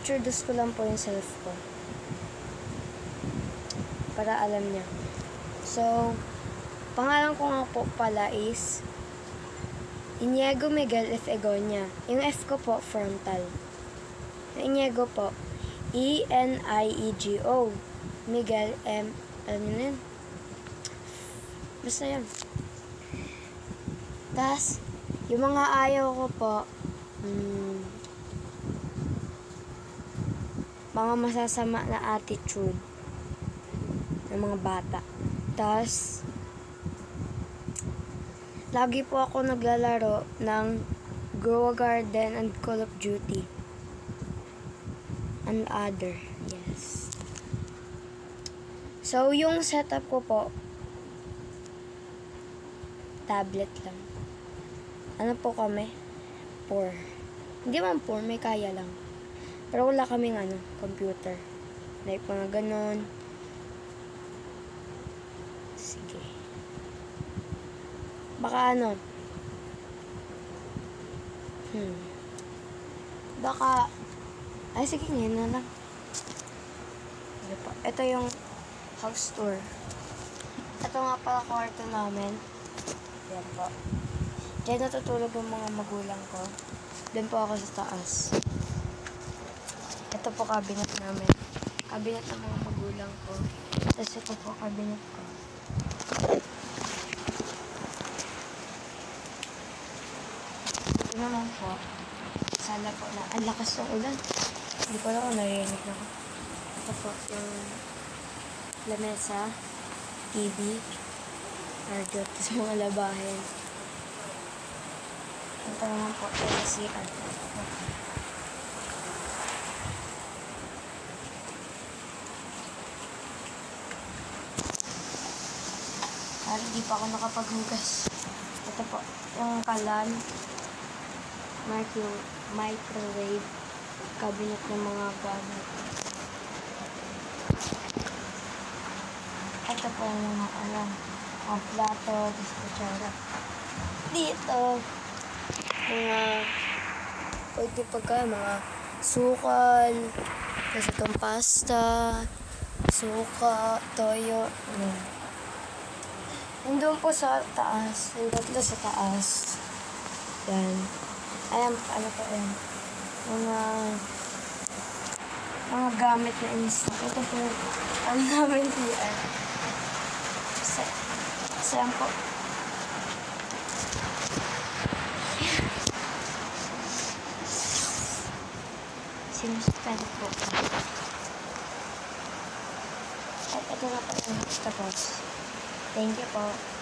ini-introduce ko lang po yung self ko. Para alam niya. So, pangalan ko nga po pala is Iniego Miguel F. Egonia. Yung F ko po, frontal. Yung Iniego po, E-N-I-E-G-O. Miguel M. Alam niyo na yun? Basta yun. Tas, yung mga ayaw ko po, mga masasama na attitude ng mga bata. Tas, lagi po ako naglalaro ng Grow a Garden and Call of Duty. And other. Yes. So, yung setup ko po, tablet lang. Ano po kami? Poor. Hindi man poor, may kaya lang. Pero wala kaming computer. Like mga ganon. Sige. Baka baka, ay sige ngayon na lang. Ito yung house tour. Ito nga pala kwarto namin. Yan po. Diyan natutulog yung mga magulang ko. Doon po ako sa taas. Ito po cabinet namin. Cabinet ng mga magulang ko. Tapos ito po cabinet ko. Ito naman po. Sala po na. Ang lakas ng ulan. Hindi ko lang narinig na ako. Ito po yung lamesa, TV, radio, tapos mga labahin. Ito naman po, LCR. Di pa ako nakapaghugas. Ito po, yung kalan, microwave, cabinet ng mga gamit. Ito po yung mga plato, kutsara. Dito, mga pwede mga sukal, kasi itong pasta, suka, toyo, Nandun po sa taas. Yung tatlo sa taas. Yan. Ayan, yan. Mga gamit na install. Ito po, ang namin CR. Saan po. Sinusutan po. At ito na po yung tapos. Thank you po.